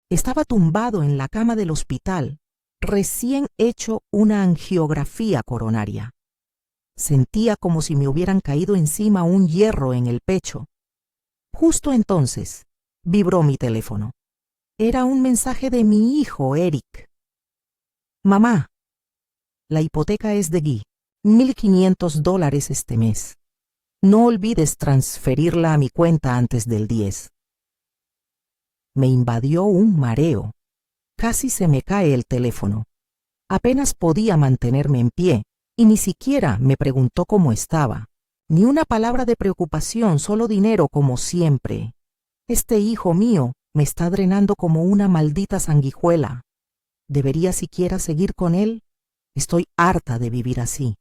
Estaba tumbado en la cama del hospital, recién hecho una angiografía coronaria. Sentía como si me hubieran caído encima un hierro en el pecho. Justo entonces, vibró mi teléfono. Era un mensaje de mi hijo, Eric. Mamá, la hipoteca es de Guy. $1,500 este mes. No olvides transferirla a mi cuenta antes del 10. Me invadió un mareo. Casi se me cae el teléfono. Apenas podía mantenerme en pie y ni siquiera me preguntó cómo estaba. Ni una palabra de preocupación, solo dinero como siempre. Este hijo mío me está drenando como una maldita sanguijuela. ¿Debería siquiera seguir con él? Estoy harta de vivir así.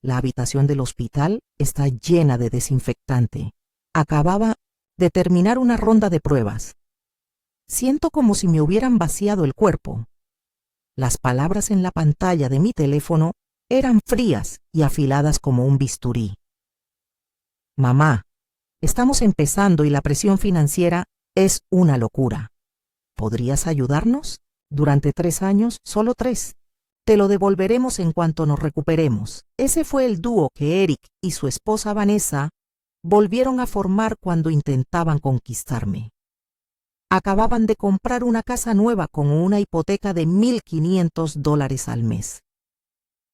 La habitación del hospital está llena de desinfectante. Acababa de terminar una ronda de pruebas. Siento como si me hubieran vaciado el cuerpo. Las palabras en la pantalla de mi teléfono eran frías y afiladas como un bisturí. Mamá, estamos empezando y la presión financiera es una locura. ¿Podrías ayudarnos? Durante 3 años, solo 3. Te lo devolveremos en cuanto nos recuperemos. Ese fue el dúo que Eric y su esposa Vanessa volvieron a formar cuando intentaban conquistarme. Acababan de comprar una casa nueva con una hipoteca de $1,500 al mes.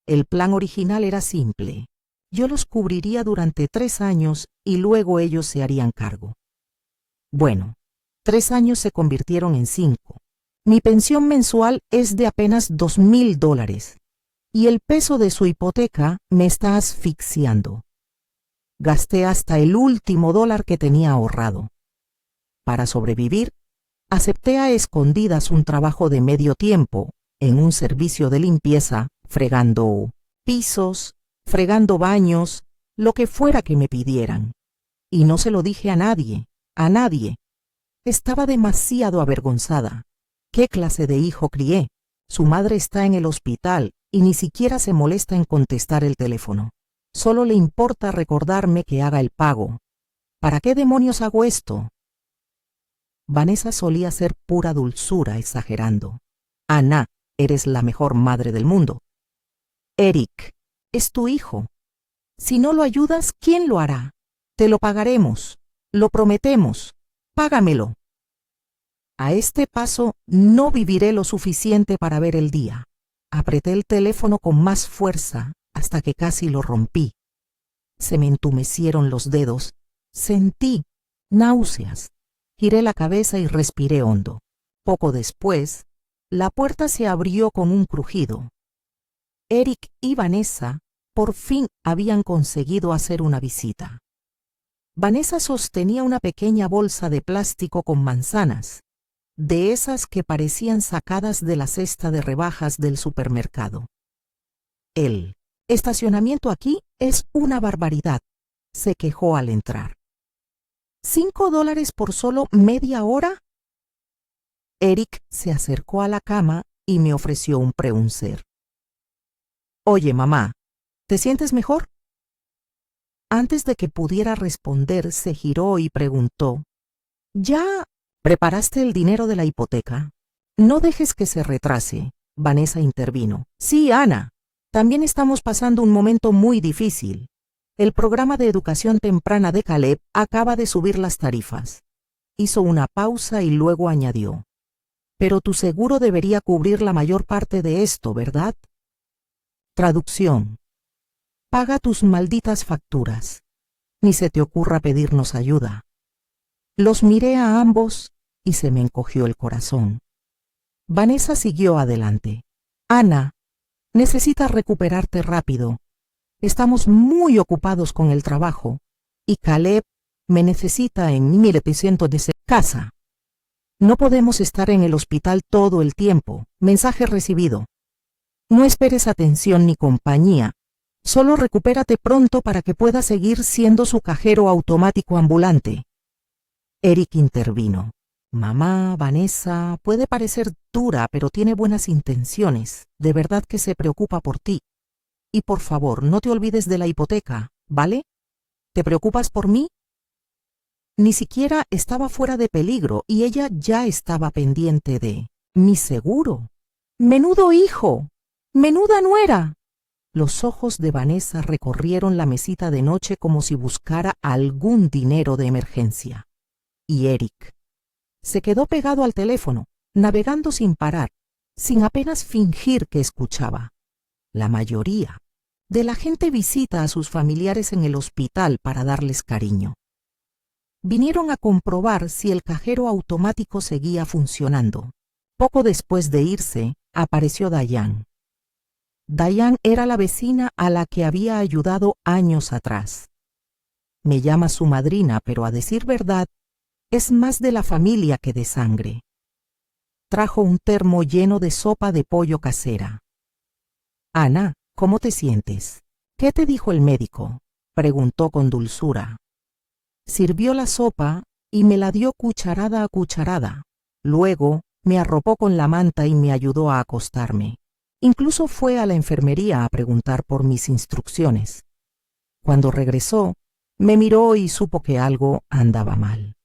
El plan original era simple. Yo los cubriría durante 3 años y luego ellos se harían cargo. Bueno, 3 años se convirtieron en 5. Mi pensión mensual es de apenas $2,000 y el peso de su hipoteca me está asfixiando. Gasté hasta el último dólar que tenía ahorrado. Para sobrevivir, acepté a escondidas un trabajo de medio tiempo en un servicio de limpieza, fregando pisos, fregando baños, lo que fuera que me pidieran. Y no se lo dije a nadie, a nadie. Estaba demasiado avergonzada. ¿Qué clase de hijo crié? Su madre está en el hospital y ni siquiera se molesta en contestar el teléfono. Solo le importa recordarme que haga el pago. ¿Para qué demonios hago esto? Vanessa solía ser pura dulzura exagerando. Ana, eres la mejor madre del mundo. Eric, es tu hijo. Si no lo ayudas, ¿quién lo hará? Te lo pagaremos. Lo prometemos. Págamelo. A este paso no viviré lo suficiente para ver el día. Apreté el teléfono con más fuerza hasta que casi lo rompí. Se me entumecieron los dedos. Sentí náuseas. Giré la cabeza y respiré hondo. Poco después, la puerta se abrió con un crujido. Eric y Vanessa por fin habían conseguido hacer una visita. Vanessa sostenía una pequeña bolsa de plástico con manzanas, de esas que parecían sacadas de la cesta de rebajas del supermercado. El estacionamiento aquí es una barbaridad, se quejó al entrar. $5 por solo media hora. Eric se acercó a la cama y me ofreció un preuncer. Oye, mamá, ¿te sientes mejor? Antes de que pudiera responder, se giró y preguntó, ¿ya preparaste el dinero de la hipoteca? No dejes que se retrase, Vanessa intervino. Sí, Ana, también estamos pasando un momento muy difícil. El programa de educación temprana de Caleb acaba de subir las tarifas. Hizo una pausa y luego añadió, pero tu seguro debería cubrir la mayor parte de esto, ¿verdad? Traducción. Paga tus malditas facturas. Ni se te ocurra pedirnos ayuda. Los miré a ambos y se me encogió el corazón. Vanessa siguió adelante. Ana, necesitas recuperarte rápido. Estamos muy ocupados con el trabajo y Caleb me necesita en 1,700 de casa. No podemos estar en el hospital todo el tiempo. Mensaje recibido. No esperes atención ni compañía. Solo recupérate pronto para que puedas seguir siendo su cajero automático ambulante. Eric intervino. Mamá, Vanessa, puede parecer dura, pero tiene buenas intenciones. De verdad que se preocupa por ti. Y por favor, no te olvides de la hipoteca, ¿vale? ¿Te preocupas por mí? Ni siquiera estaba fuera de peligro y ella ya estaba pendiente de mi seguro. ¡Menudo hijo! ¡Menuda nuera! Los ojos de Vanessa recorrieron la mesita de noche como si buscara algún dinero de emergencia. Y Eric se quedó pegado al teléfono, navegando sin parar, sin apenas fingir que escuchaba. La mayoría de la gente visita a sus familiares en el hospital para darles cariño. Vinieron a comprobar si el cajero automático seguía funcionando. Poco después de irse, apareció Diane. Diane era la vecina a la que había ayudado años atrás. Me llama su madrina, pero a decir verdad, es más de la familia que de sangre. Trajo un termo lleno de sopa de pollo casera. Ana, ¿cómo te sientes? ¿Qué te dijo el médico? Preguntó con dulzura. Sirvió la sopa y me la dio cucharada a cucharada. Luego me arropó con la manta y me ayudó a acostarme. Incluso fue a la enfermería a preguntar por mis instrucciones. Cuando regresó, me miró y supo que algo andaba mal.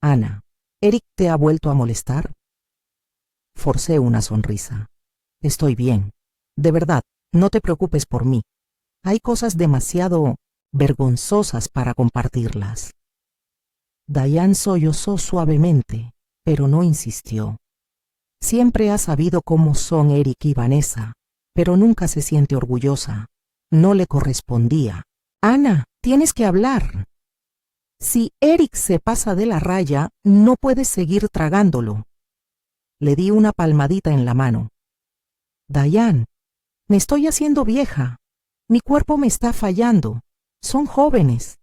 Ana, ¿Eric te ha vuelto a molestar? Forcé una sonrisa. Estoy bien. De verdad, no te preocupes por mí. Hay cosas demasiado vergonzosas para compartirlas. Diane sollozó suavemente, pero no insistió. Siempre ha sabido cómo son Eric y Vanessa, pero nunca se siente orgullosa. No le correspondía. Ana, tienes que hablar. Si Eric se pasa de la raya, no puedes seguir tragándolo. Le di una palmadita en la mano. Diane, me estoy haciendo vieja. Mi cuerpo me está fallando. Son jóvenes.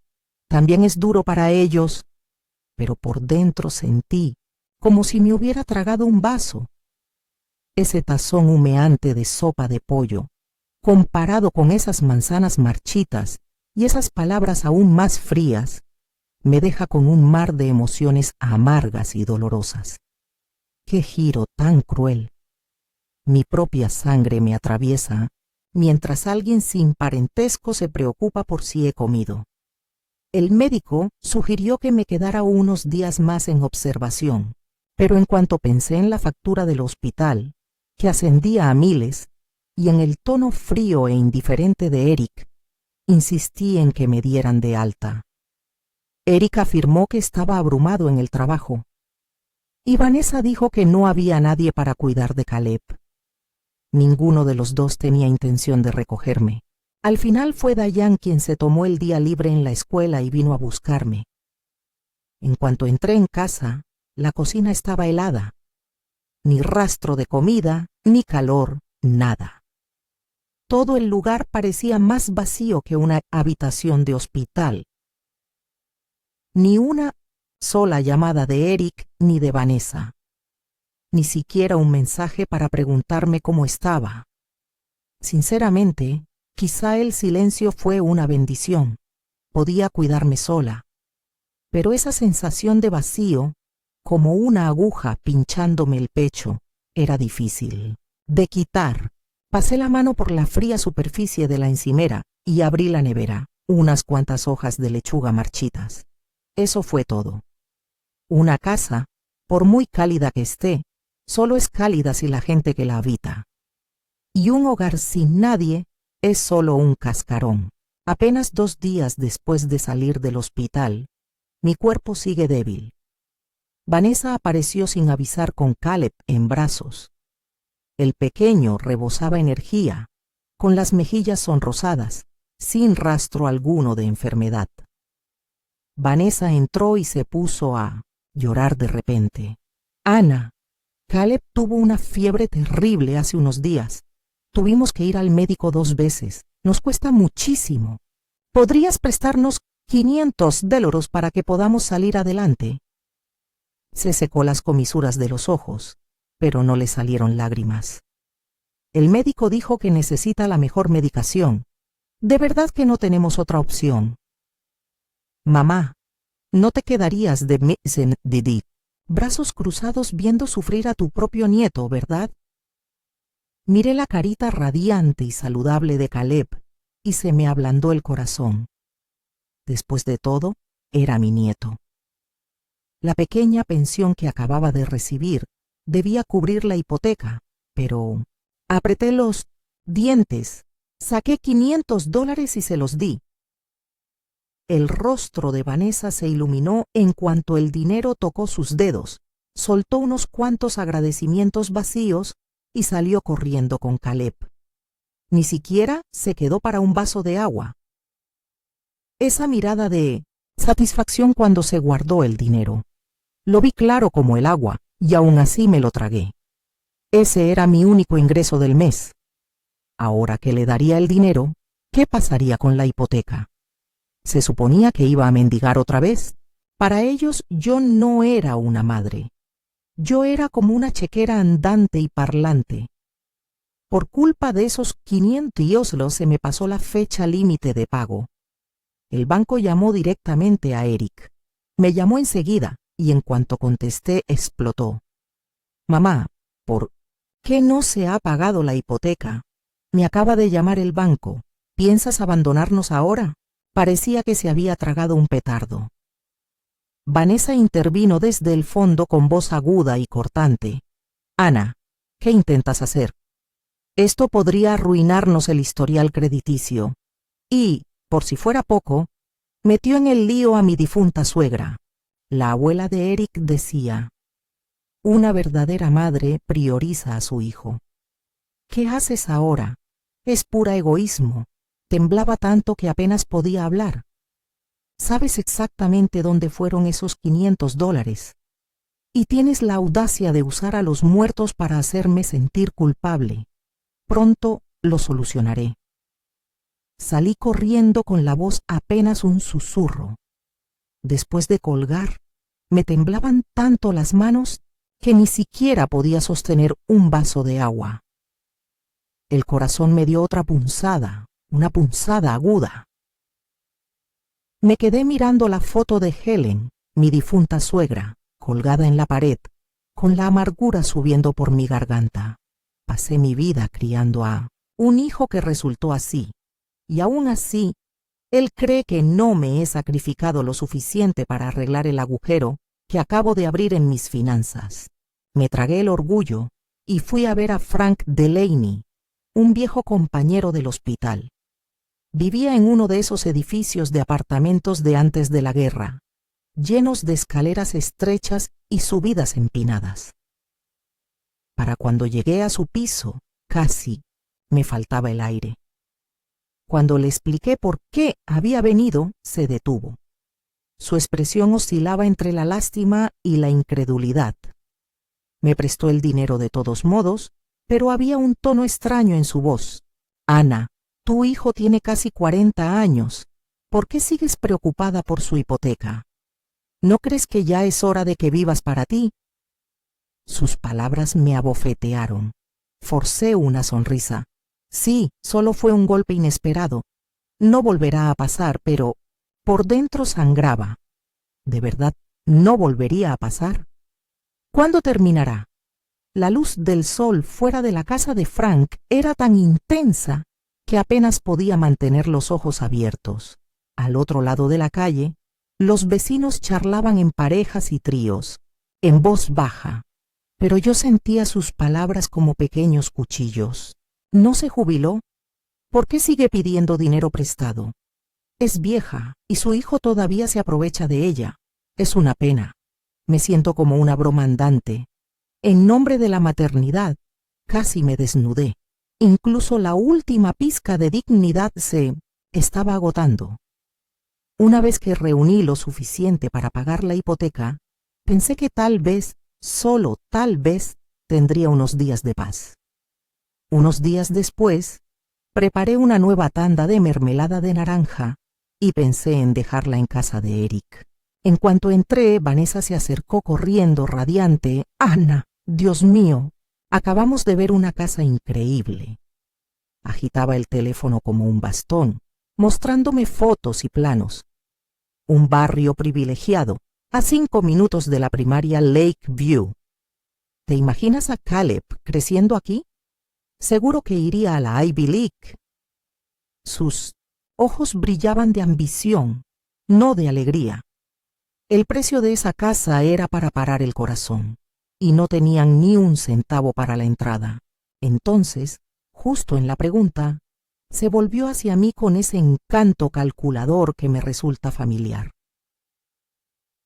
También es duro para ellos. Pero por dentro sentí como si me hubiera tragado un vaso. Ese tazón humeante de sopa de pollo, comparado con esas manzanas marchitas y esas palabras aún más frías, me deja con un mar de emociones amargas y dolorosas. ¡Qué giro tan cruel! Mi propia sangre me atraviesa, mientras alguien sin parentesco se preocupa por si he comido. El médico sugirió que me quedara unos días más en observación, pero en cuanto pensé en la factura del hospital, que ascendía a miles, y en el tono frío e indiferente de Eric, insistí en que me dieran de alta. Eric afirmó que estaba abrumado en el trabajo, y Vanessa dijo que no había nadie para cuidar de Caleb. Ninguno de los dos tenía intención de recogerme. Al final fue Diane quien se tomó el día libre en la escuela y vino a buscarme. En cuanto entré en casa, la cocina estaba helada. Ni rastro de comida, ni calor, nada. Todo el lugar parecía más vacío que una habitación de hospital. Ni una sola llamada de Eric ni de Vanessa. Ni siquiera un mensaje para preguntarme cómo estaba. Sinceramente, quizá el silencio fue una bendición. Podía cuidarme sola. Pero esa sensación de vacío, como una aguja pinchándome el pecho, era difícil de quitar. Pasé la mano por la fría superficie de la encimera y abrí la nevera, unas cuantas hojas de lechuga marchitas. Eso fue todo. Una casa, por muy cálida que esté, solo es cálida si la gente que la habita. Y un hogar sin nadie es solo un cascarón. Apenas 2 días después de salir del hospital, mi cuerpo sigue débil. Vanessa apareció sin avisar con Caleb en brazos. El pequeño rebosaba energía, con las mejillas sonrosadas, sin rastro alguno de enfermedad. Vanessa entró y se puso a llorar de repente. Ana, Caleb tuvo una fiebre terrible hace unos días. Tuvimos que ir al médico 2 veces. Nos cuesta muchísimo. ¿Podrías prestarnos $500 para que podamos salir adelante? Se secó las comisuras de los ojos, pero no le salieron lágrimas. El médico dijo que necesita la mejor medicación. De verdad que no tenemos otra opción. Mamá, no te quedarías de meses de brazos cruzados viendo sufrir a tu propio nieto, ¿verdad? Miré la carita radiante y saludable de Caleb y se me ablandó el corazón. Después de todo, era mi nieto. La pequeña pensión que acababa de recibir debía cubrir la hipoteca, pero apreté los dientes, saqué $500 y se los di. El rostro de Vanessa se iluminó en cuanto el dinero tocó sus dedos, soltó unos cuantos agradecimientos vacíos y salió corriendo con Caleb. Ni siquiera se quedó para un vaso de agua. Esa mirada de satisfacción cuando se guardó el dinero. Lo vi claro como el agua y aún así me lo tragué. Ese era mi único ingreso del mes. Ahora que le daría el dinero, ¿qué pasaría con la hipoteca? Se suponía que iba a mendigar otra vez. Para ellos yo no era una madre. Yo era como una chequera andante y parlante. Por culpa de esos 500 se me pasó la fecha límite de pago. El banco llamó directamente a Eric. Me llamó enseguida y en cuanto contesté explotó. Mamá, ¿por qué no se ha pagado la hipoteca? Me acaba de llamar el banco. ¿Piensas abandonarnos ahora? Parecía que se había tragado un petardo. Vanessa intervino desde el fondo con voz aguda y cortante. Ana, ¿qué intentas hacer? Esto podría arruinarnos el historial crediticio. Y, por si fuera poco, metió en el lío a mi difunta suegra. La abuela de Eric decía, una verdadera madre prioriza a su hijo. ¿Qué haces ahora? Es pura egoísmo. Temblaba tanto que apenas podía hablar. ¿Sabes exactamente dónde fueron esos $500? Y tienes la audacia de usar a los muertos para hacerme sentir culpable. Pronto lo solucionaré. Salí corriendo con la voz apenas un susurro. Después de colgar, me temblaban tanto las manos que ni siquiera podía sostener un vaso de agua. El corazón me dio otra punzada, una punzada aguda. Me quedé mirando la foto de Helen, mi difunta suegra, colgada en la pared, con la amargura subiendo por mi garganta. Pasé mi vida criando a un hijo que resultó así, y aún así, él cree que no me he sacrificado lo suficiente para arreglar el agujero que acabo de abrir en mis finanzas. Me tragué el orgullo y fui a ver a Frank Delaney, un viejo compañero del hospital. Vivía en uno de esos edificios de apartamentos de antes de la guerra, llenos de escaleras estrechas y subidas empinadas. Para cuando llegué a su piso, casi me faltaba el aire. Cuando le expliqué por qué había venido, se detuvo. Su expresión oscilaba entre la lástima y la incredulidad. Me prestó el dinero de todos modos, pero había un tono extraño en su voz. Ana, tu hijo tiene casi 40 años. ¿Por qué sigues preocupada por su hipoteca? ¿No crees que ya es hora de que vivas para ti? Sus palabras me abofetearon. Forcé una sonrisa. Sí, solo fue un golpe inesperado. No volverá a pasar, pero por dentro sangraba. ¿De verdad no volvería a pasar? ¿Cuándo terminará? La luz del sol fuera de la casa de Frank era tan intensa que apenas podía mantener los ojos abiertos. Al otro lado de la calle, los vecinos charlaban en parejas y tríos, en voz baja, pero yo sentía sus palabras como pequeños cuchillos. ¿No se jubiló? ¿Por qué sigue pidiendo dinero prestado? Es vieja y su hijo todavía se aprovecha de ella. Es una pena. Me siento como una broma andante. En nombre de la maternidad, casi me desnudé. Incluso la última pizca de dignidad se estaba agotando. Una vez que reuní lo suficiente para pagar la hipoteca, pensé que tal vez, solo tal vez, tendría unos días de paz. Unos días después, preparé una nueva tanda de mermelada de naranja y pensé en dejarla en casa de Eric. En cuanto entré, Vanessa se acercó corriendo, radiante. Ana, Dios mío, acabamos de ver una casa increíble. Agitaba el teléfono como un bastón, mostrándome fotos y planos. Un barrio privilegiado, a 5 minutos de la primaria Lakeview. ¿Te imaginas a Caleb creciendo aquí? Seguro que iría a la Ivy League. Sus ojos brillaban de ambición, no de alegría. El precio de esa casa era para parar el corazón, y no tenían ni un centavo para la entrada. Entonces, justo en la pregunta, se volvió hacia mí con ese encanto calculador que me resulta familiar.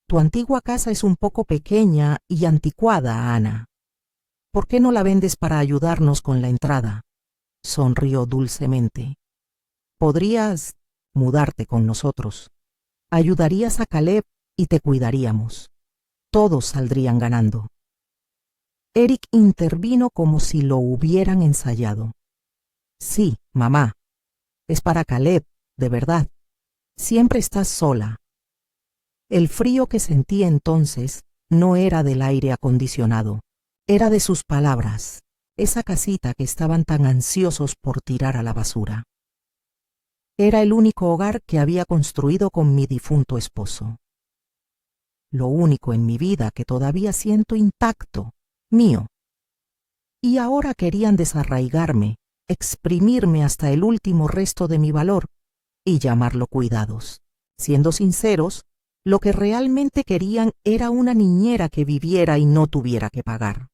Tu antigua casa es un poco pequeña y anticuada, Ana. ¿Por qué no la vendes para ayudarnos con la entrada? Sonrió dulcemente. Podrías mudarte con nosotros. Ayudarías a Caleb y te cuidaríamos. Todos saldrían ganando. Eric intervino como si lo hubieran ensayado. Sí, mamá. Es para Caleb, de verdad. Siempre estás sola. El frío que sentí entonces no era del aire acondicionado, era de sus palabras, esa casita que estaban tan ansiosos por tirar a la basura. Era el único hogar que había construido con mi difunto esposo. Lo único en mi vida que todavía siento intacto, mío. Y ahora querían desarraigarme, exprimirme hasta el último resto de mi valor y llamarlo cuidados. Siendo sinceros, lo que realmente querían era una niñera que viviera y no tuviera que pagar.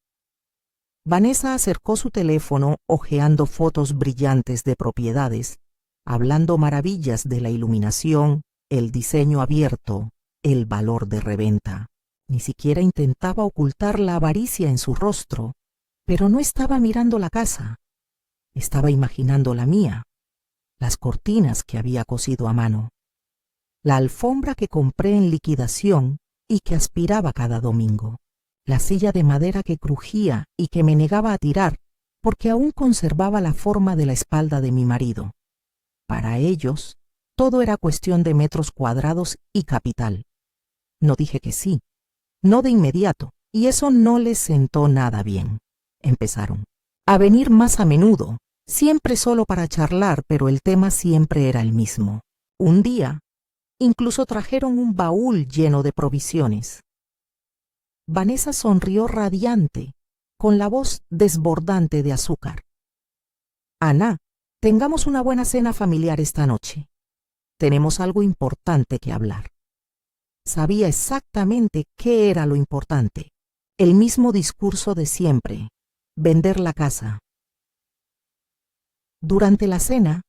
Vanessa acercó su teléfono hojeando fotos brillantes de propiedades, hablando maravillas de la iluminación, el diseño abierto, el valor de reventa. Ni siquiera intentaba ocultar la avaricia en su rostro, pero no estaba mirando la casa. Estaba imaginando la mía, las cortinas que había cosido a mano, la alfombra que compré en liquidación y que aspiraba cada domingo, la silla de madera que crujía y que me negaba a tirar porque aún conservaba la forma de la espalda de mi marido. Para ellos, todo era cuestión de metros cuadrados y capital. No dije que sí, no de inmediato, y eso no les sentó nada bien. Empezaron a venir más a menudo, siempre solo para charlar, pero el tema siempre era el mismo. Un día, incluso trajeron un baúl lleno de provisiones. Vanessa sonrió radiante, con la voz desbordante de azúcar. Ana, tengamos una buena cena familiar esta noche. Tenemos algo importante que hablar. Sabía exactamente qué era lo importante. El mismo discurso de siempre, vender la casa. Durante la cena,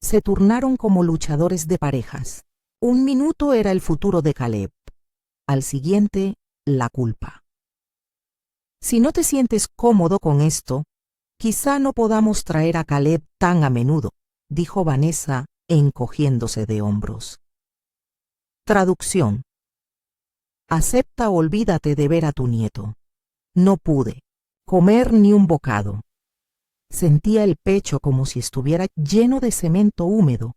se turnaron como luchadores de parejas. Un minuto era el futuro de Caleb. Al siguiente, la culpa. Si no te sientes cómodo con esto, quizá no podamos traer a Caleb tan a menudo, dijo Vanessa, encogiéndose de hombros. Traducción. Acepta o olvídate de ver a tu nieto. No pude comer ni un bocado. Sentía el pecho como si estuviera lleno de cemento húmedo,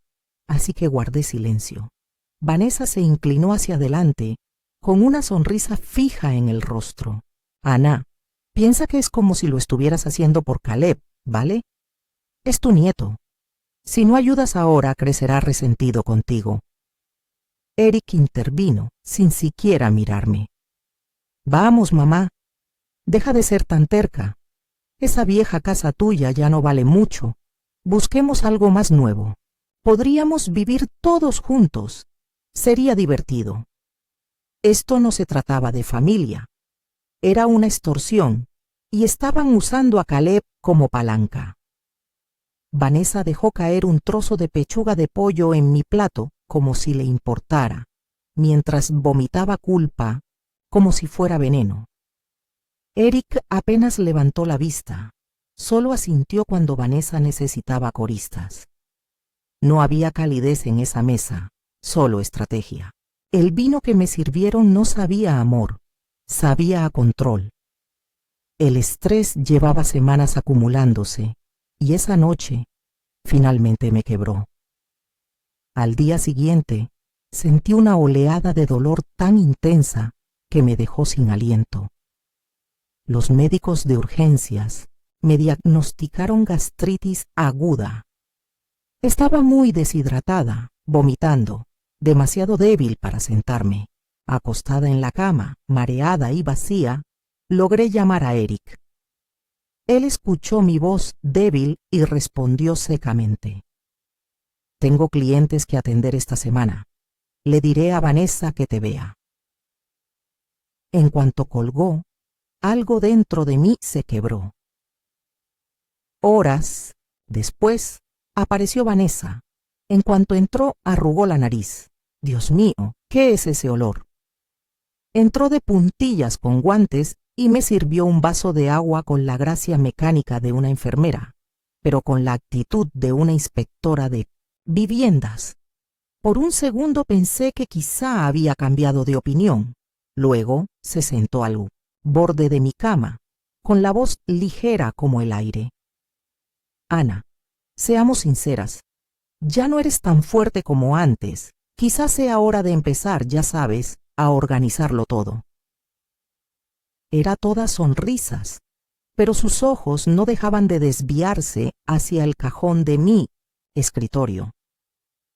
así que guardé silencio. Vanessa se inclinó hacia adelante, con una sonrisa fija en el rostro. Ana, piensa que es como si lo estuvieras haciendo por Caleb, ¿vale? Es tu nieto. Si no ayudas ahora, crecerá resentido contigo. Eric intervino, sin siquiera mirarme. Vamos, mamá. Deja de ser tan terca. Esa vieja casa tuya ya no vale mucho. Busquemos algo más nuevo. Podríamos vivir todos juntos. Sería divertido. Esto no se trataba de familia. Era una extorsión, y estaban usando a Caleb como palanca. Vanessa dejó caer un trozo de pechuga de pollo en mi plato como si le importara, mientras vomitaba culpa como si fuera veneno. Eric apenas levantó la vista, solo asintió cuando Vanessa necesitaba coristas. No había calidez en esa mesa, solo estrategia. El vino que me sirvieron no sabía a amor, sabía a control. El estrés llevaba semanas acumulándose, y esa noche finalmente me quebró. Al día siguiente, sentí una oleada de dolor tan intensa que me dejó sin aliento. Los médicos de urgencias me diagnosticaron gastritis aguda. Estaba muy deshidratada, vomitando, demasiado débil para sentarme. Acostada en la cama, mareada y vacía, logré llamar a Eric. Él escuchó mi voz débil y respondió secamente. Tengo clientes que atender esta semana. Le diré a Vanessa que te vea. En cuanto colgó, algo dentro de mí se quebró. Horas después, apareció Vanessa. En cuanto entró, arrugó la nariz. Dios mío, ¿qué es ese olor? Entró de puntillas con guantes y me sirvió un vaso de agua con la gracia mecánica de una enfermera, pero con la actitud de una inspectora de viviendas. Por un segundo pensé que quizá había cambiado de opinión. Luego se sentó al borde de mi cama, con la voz ligera como el aire. Ana, seamos sinceras. Ya no eres tan fuerte como antes. Quizás sea hora de empezar, ya sabes, a organizarlo todo. Era toda sonrisas, pero sus ojos no dejaban de desviarse hacia el cajón de mi escritorio.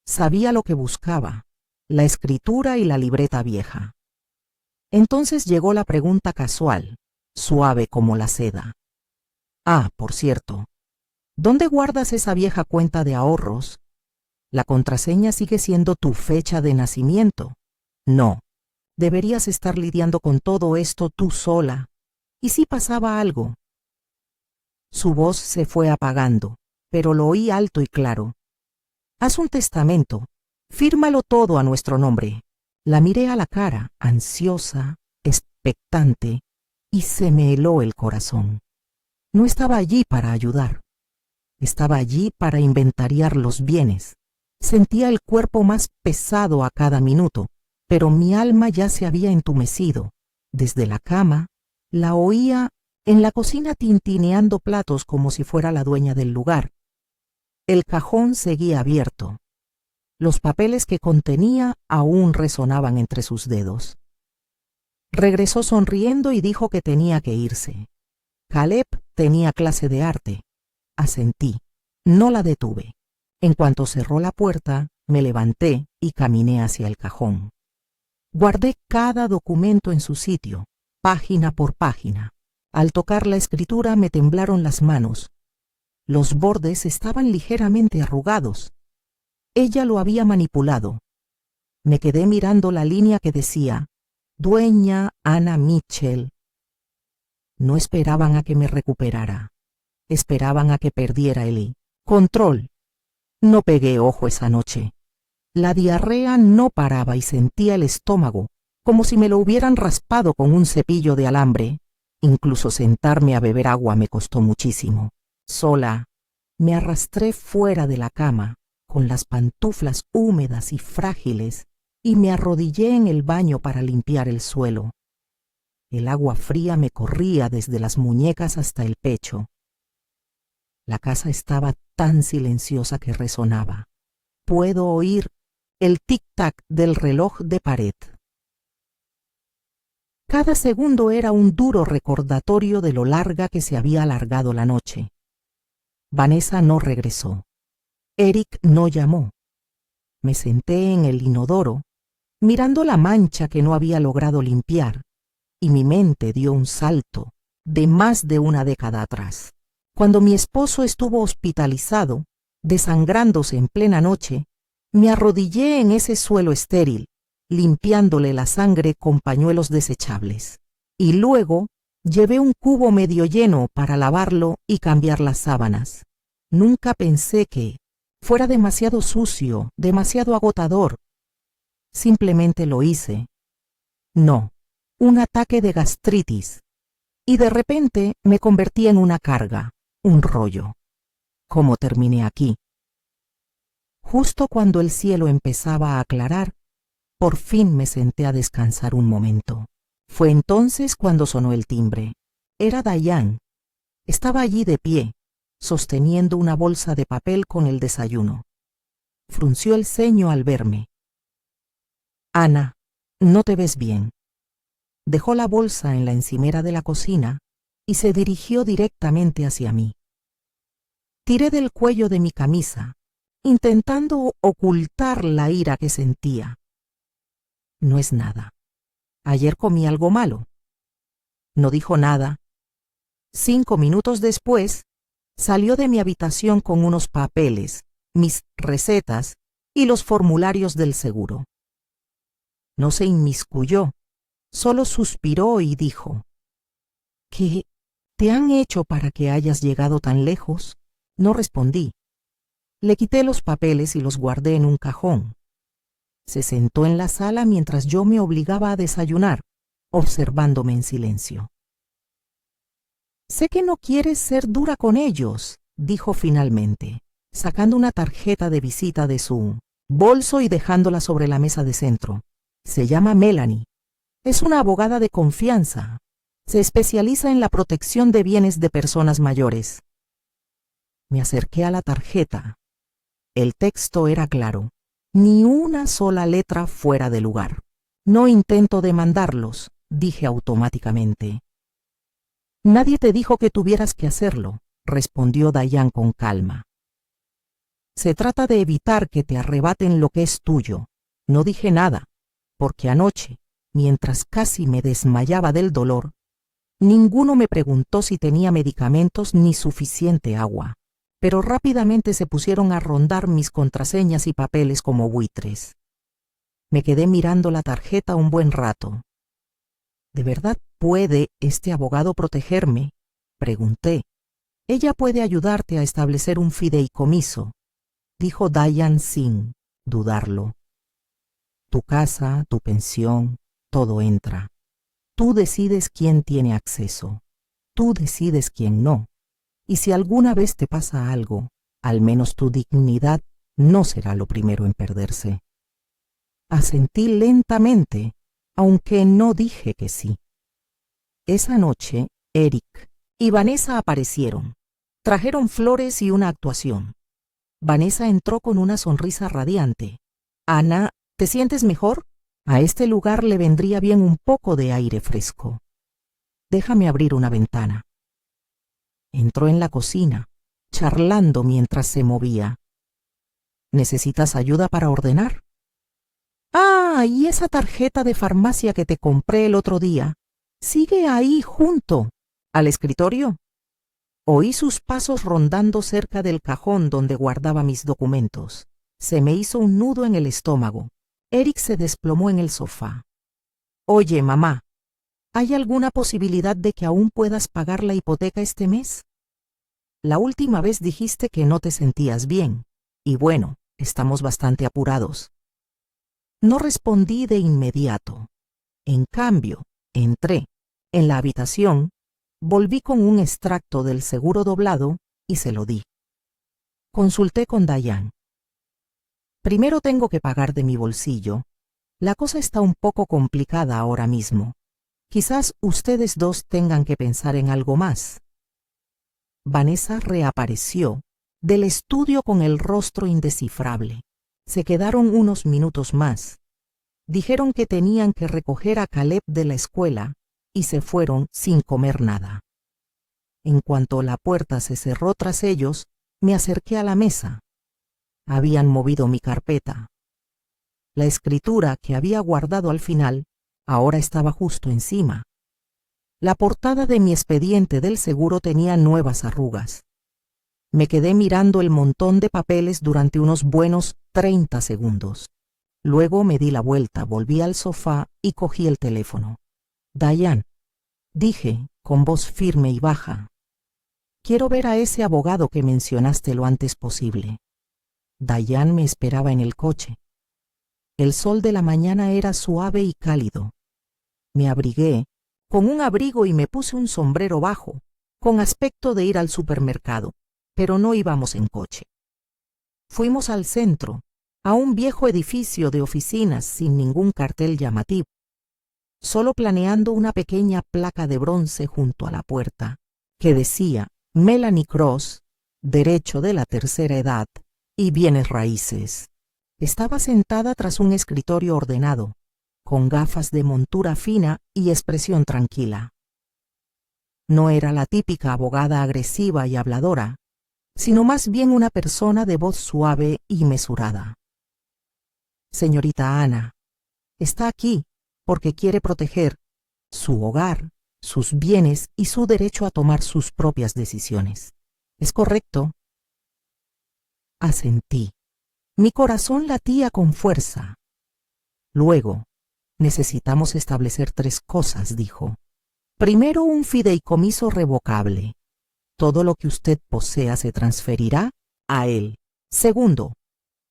Sabía lo que buscaba, la escritura y la libreta vieja. Entonces llegó la pregunta casual, suave como la seda. Ah, por cierto, ¿dónde guardas esa vieja cuenta de ahorros? La contraseña sigue siendo tu fecha de nacimiento. No, deberías estar lidiando con todo esto tú sola. ¿Y si pasaba algo? Su voz se fue apagando, pero lo oí alto y claro. Haz un testamento, fírmalo todo a nuestro nombre. La miré a la cara, ansiosa, expectante, y se me heló el corazón. No estaba allí para ayudar. Estaba allí para inventariar los bienes. Sentía el cuerpo más pesado a cada minuto, pero mi alma ya se había entumecido. Desde la cama, la oía en la cocina tintineando platos como si fuera la dueña del lugar. El cajón seguía abierto. Los papeles que contenía aún resonaban entre sus dedos. Regresó sonriendo y dijo que tenía que irse. Caleb tenía clase de arte. Asentí. No la detuve. En cuanto cerró la puerta, me levanté y caminé hacia el cajón. Guardé cada documento en su sitio, página por página. Al tocar la escritura me temblaron las manos. Los bordes estaban ligeramente arrugados. Ella lo había manipulado. Me quedé mirando la línea que decía, Dueña Ana Mitchell. No esperaban a que me recuperara. Esperaban a que perdiera el control. No pegué ojo esa noche. La diarrea no paraba y sentía el estómago como si me lo hubieran raspado con un cepillo de alambre. Incluso sentarme a beber agua me costó muchísimo. Sola, me arrastré fuera de la cama, con las pantuflas húmedas y frágiles, y me arrodillé en el baño para limpiar el suelo. El agua fría me corría desde las muñecas hasta el pecho. La casa estaba tan silenciosa que resonaba. Puedo oír el tic-tac del reloj de pared. Cada segundo era un duro recordatorio de lo larga que se había alargado la noche. Vanessa no regresó. Eric no llamó. Me senté en el inodoro, mirando la mancha que no había logrado limpiar, y mi mente dio un salto de más de una década atrás. Cuando mi esposo estuvo hospitalizado, desangrándose en plena noche, me arrodillé en ese suelo estéril, limpiándole la sangre con pañuelos desechables. Y luego llevé un cubo medio lleno para lavarlo y cambiar las sábanas. Nunca pensé que fuera demasiado sucio, demasiado agotador. Simplemente lo hice. No, un ataque de gastritis. Y de repente me convertí en una carga, un rollo. ¿Cómo terminé aquí? Justo cuando el cielo empezaba a aclarar, por fin me senté a descansar un momento. Fue entonces cuando sonó el timbre. Era Diane. Estaba allí de pie, sosteniendo una bolsa de papel con el desayuno. Frunció el ceño al verme. Ana, no te ves bien. Dejó la bolsa en la encimera de la cocina y se dirigió directamente hacia mí. Tiré del cuello de mi camisa, intentando ocultar la ira que sentía. No es nada. Ayer comí algo malo. No dijo nada. 5 minutos después, salió de mi habitación con unos papeles, mis recetas y los formularios del seguro. No se inmiscuyó, Solo suspiró y dijo: ¿Qué te han hecho para que hayas llegado tan lejos? No respondí. Le quité los papeles y los guardé en un cajón. Se sentó en la sala mientras yo me obligaba a desayunar, observándome en silencio. Sé que no quieres ser dura con ellos, dijo finalmente, sacando una tarjeta de visita de su bolso y dejándola sobre la mesa de centro. Se llama Melanie. Es una abogada de confianza. Se especializa en la protección de bienes de personas mayores. Me acerqué a la tarjeta. El texto era claro. Ni una sola letra fuera de lugar. No intento demandarlos, dije automáticamente. Nadie te dijo que tuvieras que hacerlo, respondió Diane con calma. Se trata de evitar que te arrebaten lo que es tuyo. No dije nada, porque anoche, mientras casi me desmayaba del dolor, ninguno me preguntó si tenía medicamentos ni suficiente agua, pero rápidamente se pusieron a rondar mis contraseñas y papeles como buitres. Me quedé mirando la tarjeta un buen rato. ¿De verdad puede este abogado protegerme?, pregunté. Ella puede ayudarte a establecer un fideicomiso, dijo Diane sin dudarlo. Tu casa, tu pensión, todo entra. Tú decides quién tiene acceso. Tú decides quién no. Y si alguna vez te pasa algo, al menos tu dignidad no será lo primero en perderse. Asentí lentamente, aunque no dije que sí. Esa noche, Eric y Vanessa aparecieron. Trajeron flores y una actuación. Vanessa entró con una sonrisa radiante. Ana, ¿te sientes mejor? A este lugar le vendría bien un poco de aire fresco. Déjame abrir una ventana. Entró en la cocina, charlando mientras se movía. ¿Necesitas ayuda para ordenar? Ah, y esa tarjeta de farmacia que te compré el otro día, ¿sigue ahí junto al escritorio? Oí sus pasos rondando cerca del cajón donde guardaba mis documentos. Se me hizo un nudo en el estómago. Eric se desplomó en el sofá. Oye, mamá, ¿hay alguna posibilidad de que aún puedas pagar la hipoteca este mes? La última vez dijiste que no te sentías bien, y bueno, estamos bastante apurados. No respondí de inmediato. En cambio, entré en la habitación, volví con un extracto del seguro doblado y se lo di. Consulté con Diane. Primero tengo que pagar de mi bolsillo. La cosa está un poco complicada ahora mismo. Quizás ustedes dos tengan que pensar en algo más. Vanessa reapareció del estudio con el rostro indescifrable. Se quedaron unos minutos más. Dijeron que tenían que recoger a Caleb de la escuela y se fueron sin comer nada. En cuanto la puerta se cerró tras ellos, me acerqué a la mesa. Habían movido mi carpeta. La escritura que había guardado al final ahora estaba justo encima. La portada de mi expediente del seguro tenía nuevas arrugas. Me quedé mirando el montón de papeles durante unos buenos 30 segundos. Luego me di la vuelta, volví al sofá y cogí el teléfono. Diane, dije con voz firme y baja, quiero ver a ese abogado que mencionaste lo antes posible. Diane me esperaba en el coche. El sol de la mañana era suave y cálido. Me abrigué con un abrigo y me puse un sombrero bajo, con aspecto de ir al supermercado, pero no íbamos en coche. Fuimos al centro, a un viejo edificio de oficinas sin ningún cartel llamativo, solo planeando una pequeña placa de bronce junto a la puerta, que decía Melanie Cross, derecho de la tercera edad y bienes raíces. Estaba sentada tras un escritorio ordenado, con gafas de montura fina y expresión tranquila. No era la típica abogada agresiva y habladora, sino más bien una persona de voz suave y mesurada. Señorita Ana, está aquí porque quiere proteger su hogar, sus bienes y su derecho a tomar sus propias decisiones. ¿Es correcto? Asentí. Mi corazón latía con fuerza. Luego, Necesitamos establecer 3 cosas, dijo. Primero, un fideicomiso revocable. Todo lo que usted posea se transferirá a él. Segundo,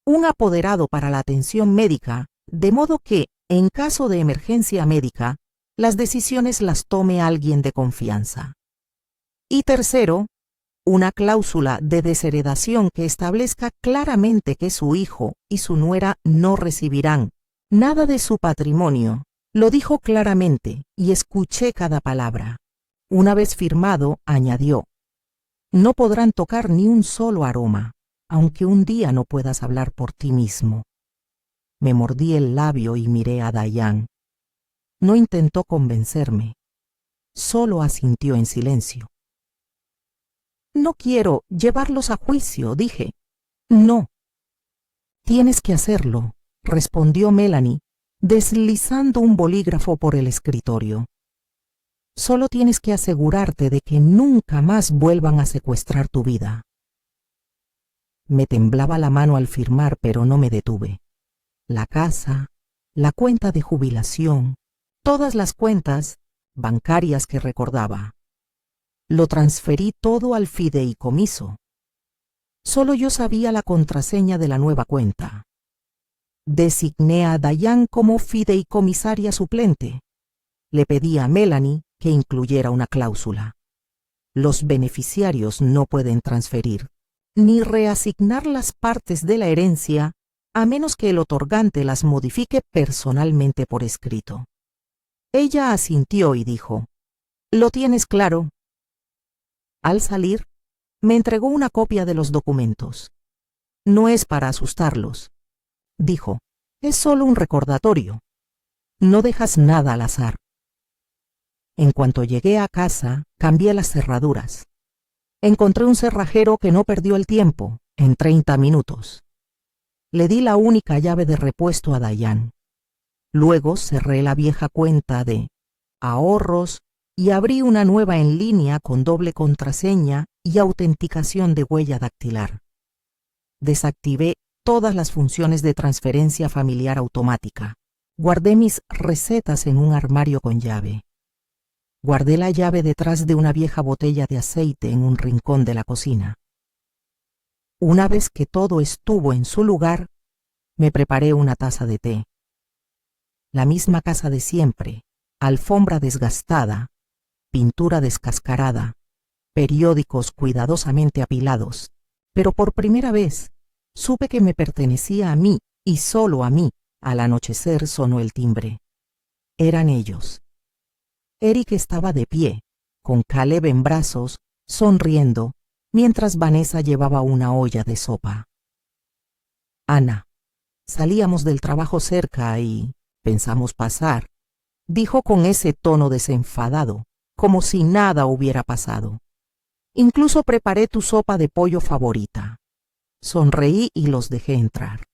un apoderado para la atención médica, de modo que, en caso de emergencia médica, las decisiones las tome alguien de confianza. Y tercero, una cláusula de desheredación que establezca claramente que su hijo y su nuera no recibirán nada de su patrimonio. Lo dijo claramente y escuché cada palabra. Una vez firmado, añadió, no podrán tocar ni un solo aroma, aunque un día no puedas hablar por ti mismo. Me mordí el labio y miré a Dayan. No intentó convencerme, solo asintió en silencio. No quiero llevarlos a juicio, dije. No. Tienes que hacerlo, respondió Melanie, deslizando un bolígrafo por el escritorio. Solo tienes que asegurarte de que nunca más vuelvan a secuestrar tu vida. Me temblaba la mano al firmar, pero no me detuve. La casa, la cuenta de jubilación, todas las cuentas bancarias que recordaba. Lo transferí todo al fideicomiso. Solo yo sabía la contraseña de la nueva cuenta. Designé a Dayan como fideicomisaria suplente. Le pedí a Melanie que incluyera una cláusula. Los beneficiarios no pueden transferir ni reasignar las partes de la herencia a menos que el otorgante las modifique personalmente por escrito. Ella asintió y dijo, «¿Lo tienes claro?» Al salir, me entregó una copia de los documentos. «No es para asustarlos», dijo, «es solo un recordatorio. No dejas nada al azar». En cuanto llegué a casa, cambié las cerraduras. Encontré un cerrajero que no perdió el tiempo, en 30 minutos. Le di la única llave de repuesto a Dayan. Luego cerré la vieja cuenta de ahorros y abrí una nueva en línea con doble contraseña y autenticación de huella dactilar. Desactivé todas las funciones de transferencia familiar automática. Guardé mis recetas en un armario con llave. Guardé la llave detrás de una vieja botella de aceite en un rincón de la cocina. Una vez que todo estuvo en su lugar, me preparé una taza de té. La misma casa de siempre, alfombra desgastada, pintura descascarada, periódicos cuidadosamente apilados, pero por primera vez supe que me pertenecía a mí y solo a mí. Al anochecer sonó el timbre. Eran ellos. Eric estaba de pie, con Caleb en brazos, sonriendo, mientras Vanessa llevaba una olla de sopa. Ana, salíamos del trabajo cerca y pensamos pasar, dijo con ese tono desenfadado, como si nada hubiera pasado. Incluso preparé tu sopa de pollo favorita. Sonreí y los dejé entrar.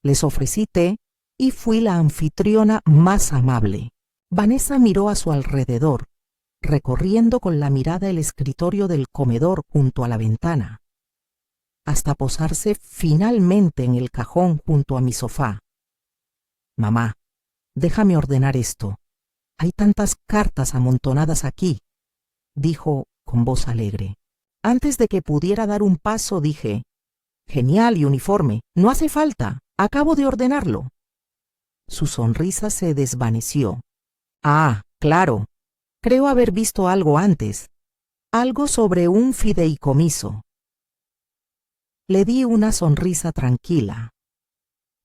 Les ofrecí té y fui la anfitriona más amable. Vanessa miró a su alrededor, recorriendo con la mirada el escritorio del comedor junto a la ventana, hasta posarse finalmente en el cajón junto a mi sofá. Mamá, déjame ordenar esto. Hay tantas cartas amontonadas aquí, dijo con voz alegre. Antes de que pudiera dar un paso dije, genial y uniforme, no hace falta, acabo de ordenarlo. Su sonrisa se desvaneció. Ah, claro. Creo haber visto algo antes. Algo sobre un fideicomiso. Le di una sonrisa tranquila.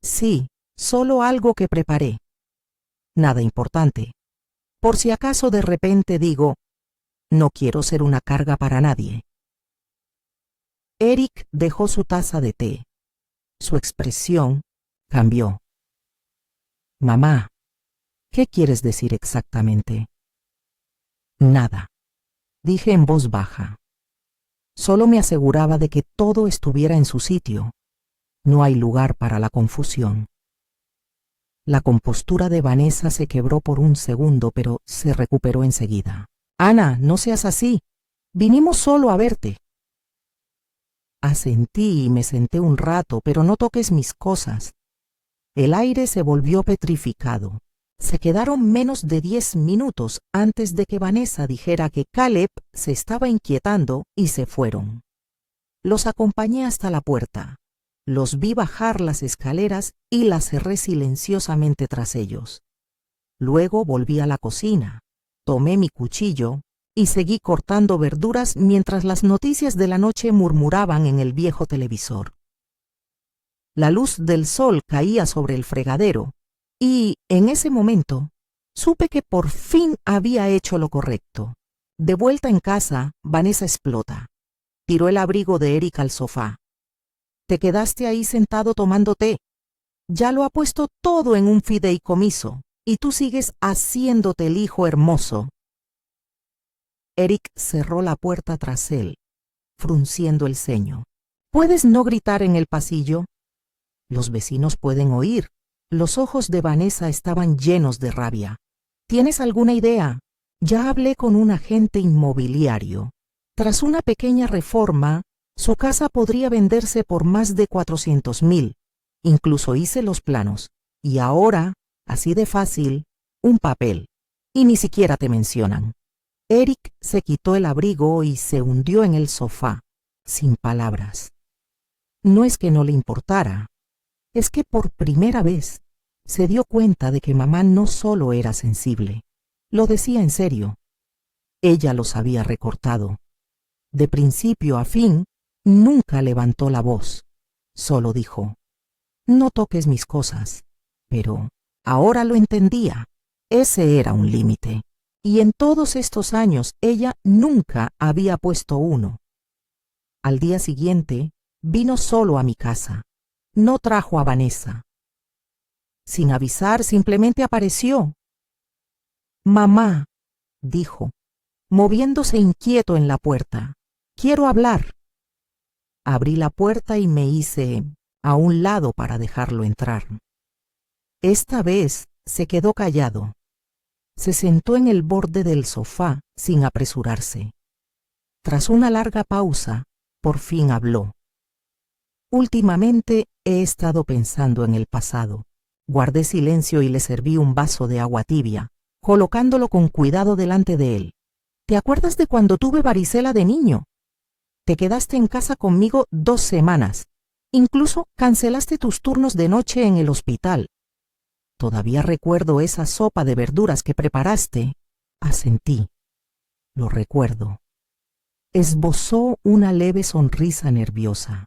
Sí, solo algo que preparé. Nada importante. Por si acaso de repente digo, no quiero ser una carga para nadie. Eric dejó su taza de té. Su expresión cambió. Mamá, ¿qué quieres decir exactamente? Nada, dije en voz baja. Solo me aseguraba de que todo estuviera en su sitio. No hay lugar para la confusión. La compostura de Vanessa se quebró por un segundo, pero se recuperó enseguida. Ana, no seas así. Vinimos solo a verte. Asentí y me senté un rato, pero no toques mis cosas. El aire se volvió petrificado. Se quedaron menos de 10 minutos antes de que Vanessa dijera que Caleb se estaba inquietando y se fueron. Los acompañé hasta la puerta. Los vi bajar las escaleras y las cerré silenciosamente tras ellos. Luego volví a la cocina, tomé mi cuchillo y seguí cortando verduras mientras las noticias de la noche murmuraban en el viejo televisor. La luz del sol caía sobre el fregadero y, en ese momento, supe que por fin había hecho lo correcto. De vuelta en casa, Vanessa explota. Tiró el abrigo de Eric al sofá. Te quedaste ahí sentado tomando té. Ya lo ha puesto todo en un fideicomiso y tú sigues haciéndote el hijo hermoso. Eric cerró la puerta tras él, frunciendo el ceño. ¿Puedes no gritar en el pasillo? Los vecinos pueden oír. Los ojos de Vanessa estaban llenos de rabia. ¿Tienes alguna idea? Ya hablé con un agente inmobiliario. Tras una pequeña reforma, su casa podría venderse por más de 400,000. Incluso hice los planos. Y ahora, así de fácil, un papel. Y ni siquiera te mencionan. Eric se quitó el abrigo y se hundió en el sofá, sin palabras. No es que no le importara. Es que por primera vez se dio cuenta de que mamá no solo era sensible, lo decía en serio. Ella los había recortado. De principio a fin, nunca levantó la voz. Solo dijo, no toques mis cosas. Pero ahora lo entendía. Ese era un límite. Y en todos estos años ella nunca había puesto uno. Al día siguiente, vino solo a mi casa. No trajo a Vanessa. Sin avisar, simplemente apareció. Mamá, dijo, moviéndose inquieto en la puerta. Quiero hablar. Abrí la puerta y me hice a un lado para dejarlo entrar. Esta vez se quedó callado. Se sentó en el borde del sofá sin apresurarse. Tras una larga pausa, por fin habló. Últimamente he estado pensando en el pasado. Guardé silencio y le serví un vaso de agua tibia, colocándolo con cuidado delante de él. ¿Te acuerdas de cuando tuve varicela de niño? Te quedaste en casa conmigo 2 semanas. Incluso cancelaste tus turnos de noche en el hospital. Todavía recuerdo esa sopa de verduras que preparaste. Asentí. Lo recuerdo. Esbozó una leve sonrisa nerviosa.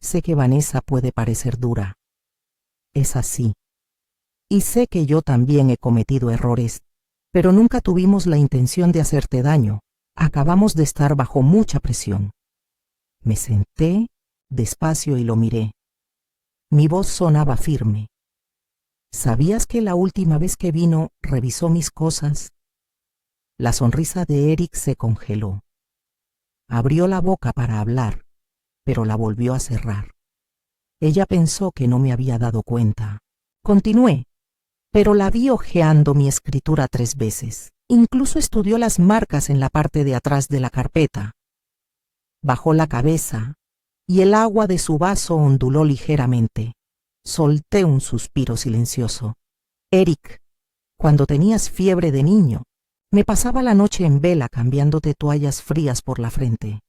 Sé que Vanessa puede parecer dura. Es así. Y sé que yo también he cometido errores, pero nunca tuvimos la intención de hacerte daño. Acabamos de estar bajo mucha presión. Me senté despacio y lo miré. Mi voz sonaba firme. ¿Sabías que la última vez que vino revisó mis cosas? La sonrisa de Eric se congeló. Abrió la boca para hablar, pero la volvió a cerrar. Ella pensó que no me había dado cuenta. Continué, pero la vi hojeando mi escritura 3 veces. Incluso estudió las marcas en la parte de atrás de la carpeta. Bajó la cabeza y el agua de su vaso onduló ligeramente. Solté un suspiro silencioso. Eric, cuando tenías fiebre de niño, me pasaba la noche en vela cambiándote toallas frías por la frente.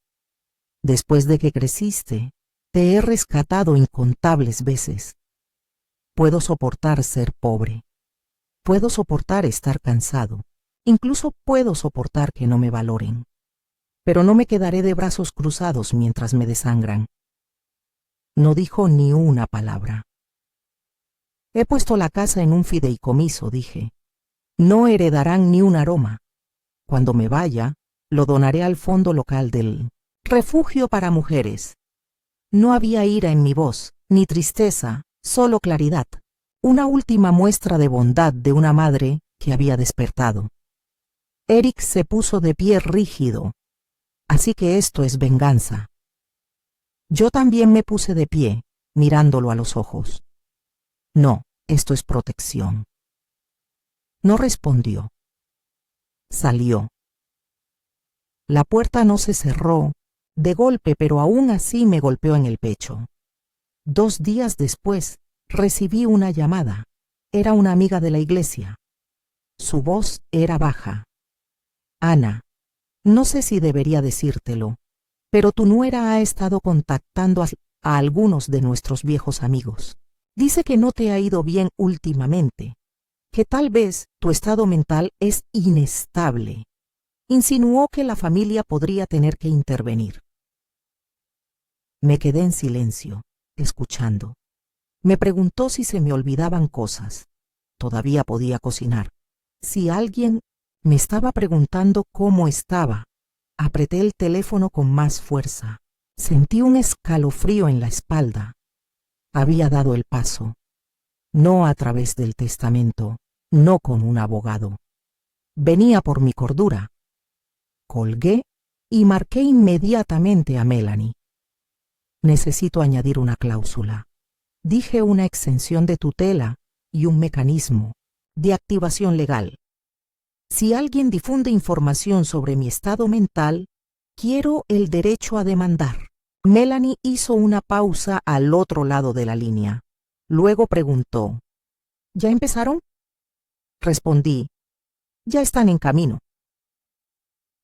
Después de que creciste, te he rescatado incontables veces. Puedo soportar ser pobre. Puedo soportar estar cansado. Incluso puedo soportar que no me valoren. Pero no me quedaré de brazos cruzados mientras me desangran. No dijo ni una palabra. He puesto la casa en un fideicomiso, dije. No heredarán ni un aroma. Cuando me vaya, lo donaré al fondo local del refugio para mujeres. No había ira en mi voz, ni tristeza, solo claridad. Una última muestra de bondad de una madre que había despertado. Eric se puso de pie rígido. Así que esto es venganza. Yo también me puse de pie, mirándolo a los ojos. No, esto es protección. No respondió. Salió. La puerta no se cerró, de golpe, pero aún así me golpeó en el pecho. 2 días después, recibí una llamada. Era una amiga de la iglesia. Su voz era baja. Ana, no sé si debería decírtelo, pero tu nuera ha estado contactando a algunos de nuestros viejos amigos. Dice que no te ha ido bien últimamente, que tal vez tu estado mental es inestable. Insinuó que la familia podría tener que intervenir. Me quedé en silencio, escuchando. Me preguntó si se me olvidaban cosas. Todavía podía cocinar. Si alguien me estaba preguntando cómo estaba. Apreté el teléfono con más fuerza. Sentí un escalofrío en la espalda. Había dado el paso. No a través del testamento, no con un abogado. Venía por mi cordura. Colgué y marqué inmediatamente a Melanie. Necesito añadir una cláusula. Dije una exención de tutela y un mecanismo de activación legal. Si alguien difunde información sobre mi estado mental, quiero el derecho a demandar. Melanie hizo una pausa al otro lado de la línea. Luego preguntó, ¿ya empezaron? Respondí, ya están en camino.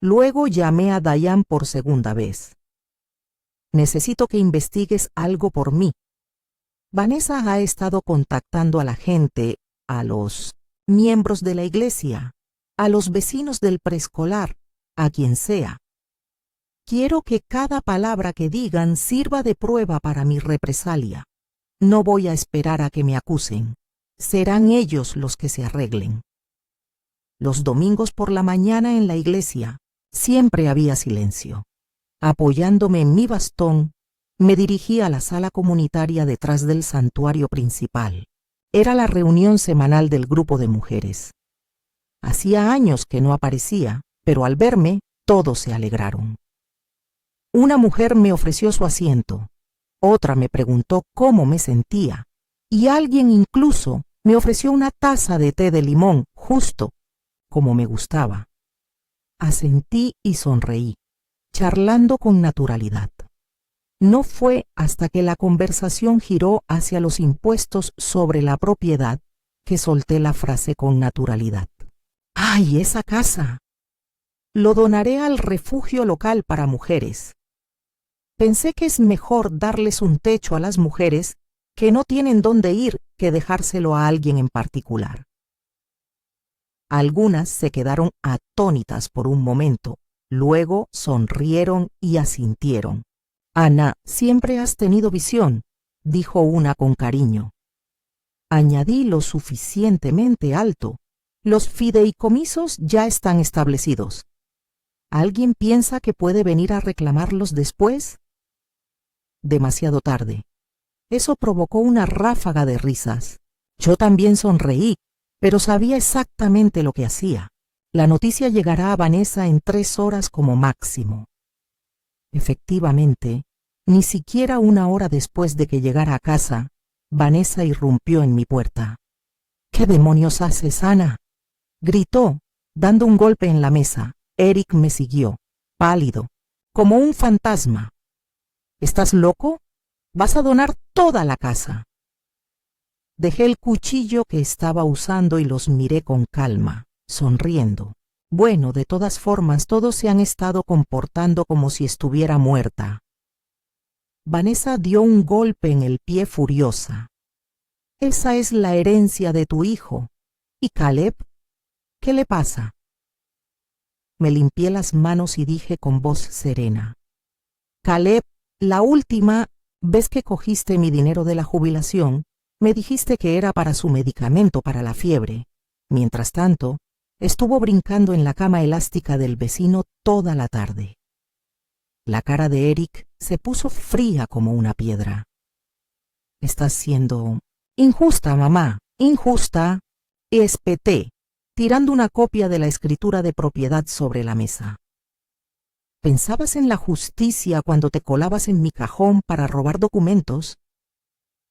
Luego llamé a Diane por segunda vez. Necesito que investigues algo por mí. Vanessa ha estado contactando a la gente, a los miembros de la iglesia, a los vecinos del preescolar, a quien sea. Quiero que cada palabra que digan sirva de prueba para mi represalia. No voy a esperar a que me acusen. Serán ellos los que se arreglen. Los domingos por la mañana en la iglesia siempre había silencio. Apoyándome en mi bastón, me dirigí a la sala comunitaria detrás del santuario principal. Era la reunión semanal del grupo de mujeres. Hacía años que no aparecía, pero al verme, todos se alegraron. Una mujer me ofreció su asiento, otra me preguntó cómo me sentía, y alguien incluso me ofreció una taza de té de limón, justo como me gustaba. Asentí y sonreí, charlando con naturalidad. No fue hasta que la conversación giró hacia los impuestos sobre la propiedad que solté la frase con naturalidad. ¡Ay, esa casa! Lo donaré al refugio local para mujeres. Pensé que es mejor darles un techo a las mujeres que no tienen dónde ir que dejárselo a alguien en particular. Algunas se quedaron atónitas por un momento, luego sonrieron y asintieron. Ana, siempre has tenido visión, dijo una con cariño. Añadí lo suficientemente alto. Los fideicomisos ya están establecidos. ¿Alguien piensa que puede venir a reclamarlos después? Demasiado tarde. Eso provocó una ráfaga de risas. Yo también sonreí, pero sabía exactamente lo que hacía. La noticia llegará a Vanessa en 3 horas como máximo. Efectivamente, ni siquiera una hora después de que llegara a casa, Vanessa irrumpió en mi puerta. ¿Qué demonios haces, Ana?, gritó, dando un golpe en la mesa. Eric me siguió, pálido, como un fantasma. ¿Estás loco? Vas a donar toda la casa. Dejé el cuchillo que estaba usando y los miré con calma, sonriendo. Bueno, de todas formas, todos se han estado comportando como si estuviera muerta. Vanessa dio un golpe en el pie furiosa. Esa es la herencia de tu hijo. ¿Y Caleb? ¿Qué le pasa? Me limpié las manos y dije con voz serena. Caleb, la última vez que cogiste mi dinero de la jubilación, me dijiste que era para su medicamento para la fiebre. Mientras tanto, estuvo brincando en la cama elástica del vecino toda la tarde. La cara de Eric se puso fría como una piedra. Estás siendo injusta, mamá, injusta. Espeté, tirando una copia de la escritura de propiedad sobre la mesa. ¿Pensabas en la justicia cuando te colabas en mi cajón para robar documentos?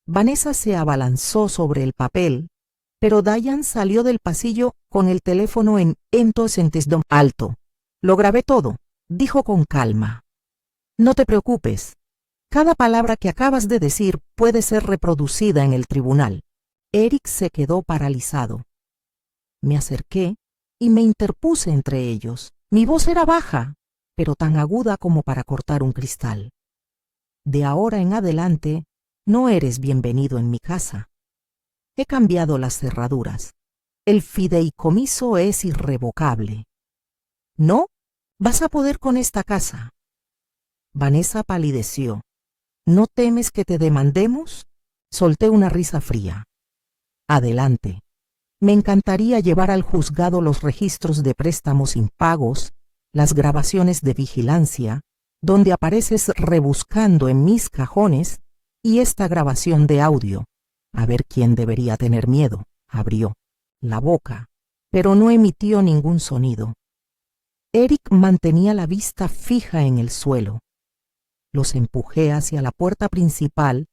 Vanessa se abalanzó sobre el papel, pero Diane salió del pasillo con el teléfono en entonces alto. Lo grabé todo, dijo con calma. No te preocupes. Cada palabra que acabas de decir puede ser reproducida en el tribunal. Eric se quedó paralizado. Me acerqué y me interpuse entre ellos. Mi voz era baja, pero tan aguda como para cortar un cristal. De ahora en adelante, no eres bienvenido en mi casa. He cambiado las cerraduras. El fideicomiso es irrevocable. ¿No? ¿Vas a poder con esta casa? Vanessa palideció. ¿No temes que te demandemos? Solté una risa fría. Adelante. Me encantaría llevar al juzgado los registros de préstamos impagos, las grabaciones de vigilancia, donde apareces rebuscando en mis cajones, y esta grabación de audio. A ver quién debería tener miedo. Abrió la boca, pero no emitió ningún sonido. Eric mantenía la vista fija en el suelo. Los empujé hacia la puerta principal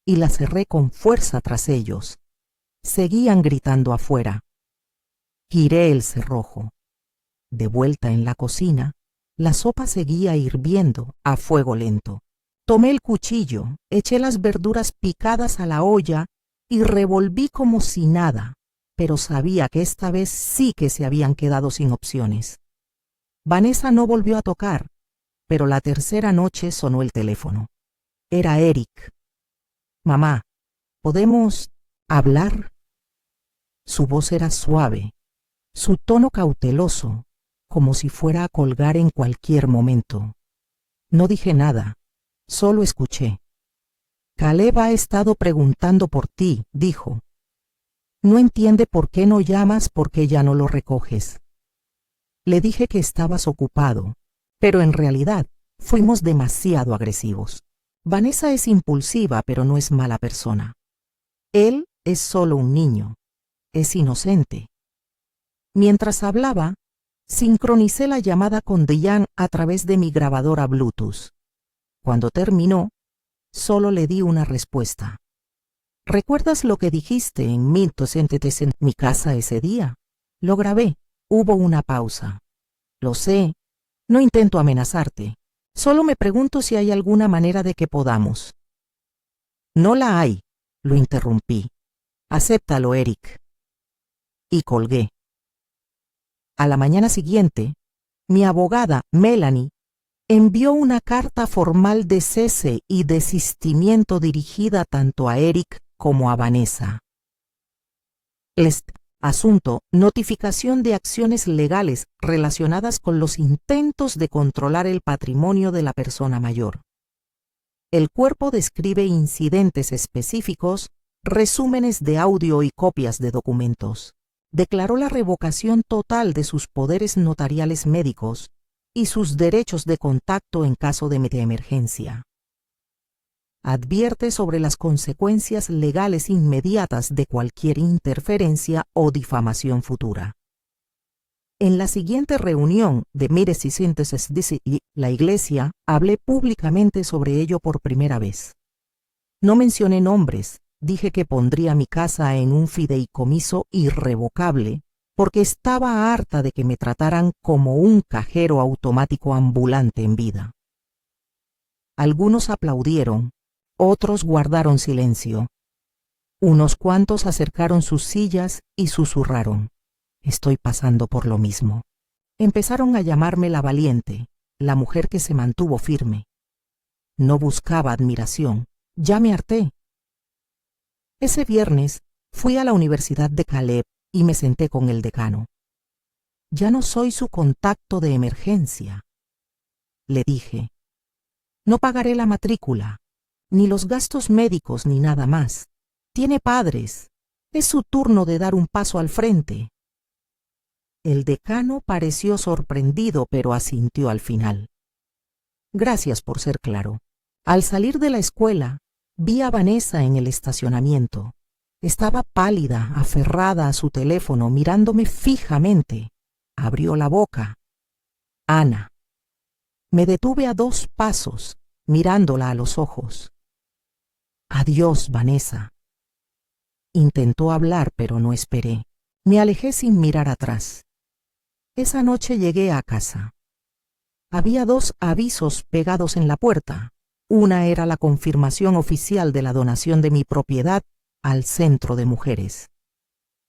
y la cerré con fuerza tras ellos. Seguían gritando afuera. Giré el cerrojo. De vuelta en la cocina, la sopa seguía hirviendo a fuego lento. Tomé el cuchillo, eché las verduras picadas a la olla y revolví como si nada, pero sabía que esta vez sí que se habían quedado sin opciones. Vanessa no volvió a tocar, pero la tercera noche sonó el teléfono. Era Eric. Mamá, ¿podemos hablar? Su voz era suave, su tono cauteloso, como si fuera a colgar en cualquier momento. No dije nada, solo escuché. Caleb ha estado preguntando por ti, dijo. No entiende por qué no llamas porque ya no lo recoges. Le dije que estabas ocupado, pero en realidad fuimos demasiado agresivos. Vanessa es impulsiva, pero no es mala persona. Él es solo un niño. Es inocente. Mientras hablaba, sincronicé la llamada con Diane a través de mi grabadora Bluetooth. Cuando terminó, solo le di una respuesta. ¿Recuerdas lo que dijiste en mi casa ese día? Lo grabé. Hubo una pausa. Lo sé. No intento amenazarte. Solo me pregunto si hay alguna manera de que podamos. No la hay, lo interrumpí. Acéptalo, Eric. Y colgué. A la mañana siguiente, mi abogada, Melanie, envió una carta formal de cese y desistimiento dirigida tanto a Eric como a Vanessa. Asunto: notificación de acciones legales relacionadas con los intentos de controlar el patrimonio de la persona mayor. El cuerpo describe incidentes específicos, resúmenes de audio y copias de documentos. Declaró la revocación total de sus poderes notariales médicos y sus derechos de contacto en caso de emergencia. Advierte sobre las consecuencias legales inmediatas de cualquier interferencia o difamación futura. En la siguiente reunión de Mires y Síntesis y la Iglesia, hablé públicamente sobre ello por primera vez. No mencioné nombres, dije que pondría mi casa en un fideicomiso irrevocable, porque estaba harta de que me trataran como un cajero automático ambulante en vida. Algunos aplaudieron. Otros guardaron silencio. Unos cuantos acercaron sus sillas y susurraron. Estoy pasando por lo mismo. Empezaron a llamarme la valiente, la mujer que se mantuvo firme. No buscaba admiración, ya me harté. Ese viernes fui a la Universidad de Caleb y me senté con el decano. Ya no soy su contacto de emergencia. Le dije, no pagaré la matrícula, ni los gastos médicos ni nada más. Tiene padres. Es su turno de dar un paso al frente. El decano pareció sorprendido, pero asintió al final. Gracias por ser claro. Al salir de la escuela, vi a Vanessa en el estacionamiento. Estaba pálida, aferrada a su teléfono, mirándome fijamente. Abrió la boca. Ana. Me detuve a 2 pasos, mirándola a los ojos. Adiós, Vanessa. Intentó hablar, pero no esperé. Me alejé sin mirar atrás. Esa noche llegué a casa. Había 2 avisos pegados en la puerta. Una era la confirmación oficial de la donación de mi propiedad al Centro de Mujeres.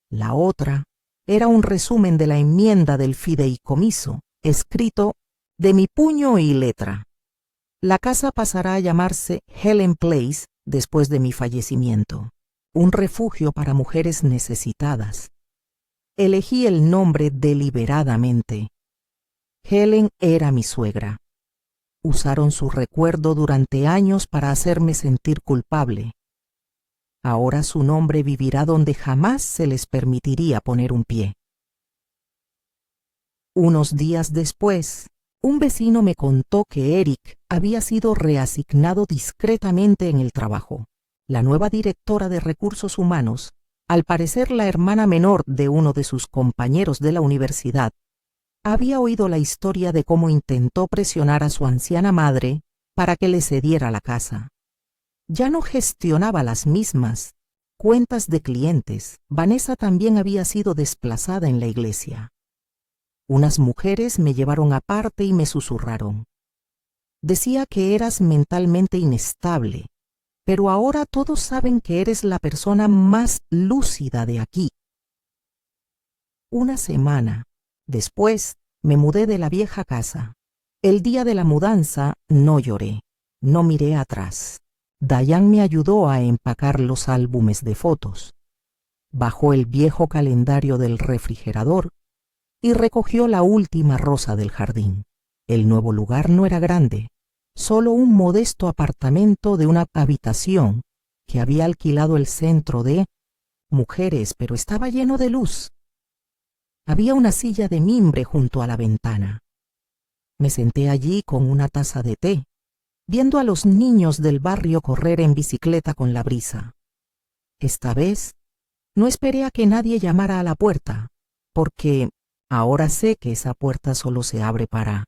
La otra era un resumen de la enmienda del fideicomiso, escrito de mi puño y letra. La casa pasará a llamarse Helen Place después de mi fallecimiento, un refugio para mujeres necesitadas. Elegí el nombre deliberadamente. Helen era mi suegra. Usaron su recuerdo durante años para hacerme sentir culpable. Ahora su nombre vivirá donde jamás se les permitiría poner un pie. Unos días después, un vecino me contó que Eric había sido reasignado discretamente en el trabajo. La nueva directora de recursos humanos, al parecer la hermana menor de uno de sus compañeros de la universidad, había oído la historia de cómo intentó presionar a su anciana madre para que le cediera la casa. Ya no gestionaba las mismas cuentas de clientes. Vanessa también había sido desplazada en la iglesia. Unas mujeres me llevaron aparte y me susurraron. Decía que eras mentalmente inestable, pero ahora todos saben que eres la persona más lúcida de aquí. Una semana después me mudé de la vieja casa. El día de la mudanza no lloré, no miré atrás. Diane me ayudó a empacar los álbumes de fotos. Bajó el viejo calendario del refrigerador y recogió la última rosa del jardín. El nuevo lugar no era grande, solo un modesto apartamento de una habitación que había alquilado el Centro de Mujeres, pero estaba lleno de luz. Había una silla de mimbre junto a la ventana. Me senté allí con una taza de té, viendo a los niños del barrio correr en bicicleta con la brisa. Esta vez no esperé a que nadie llamara a la puerta, porque ahora sé que esa puerta solo se abre para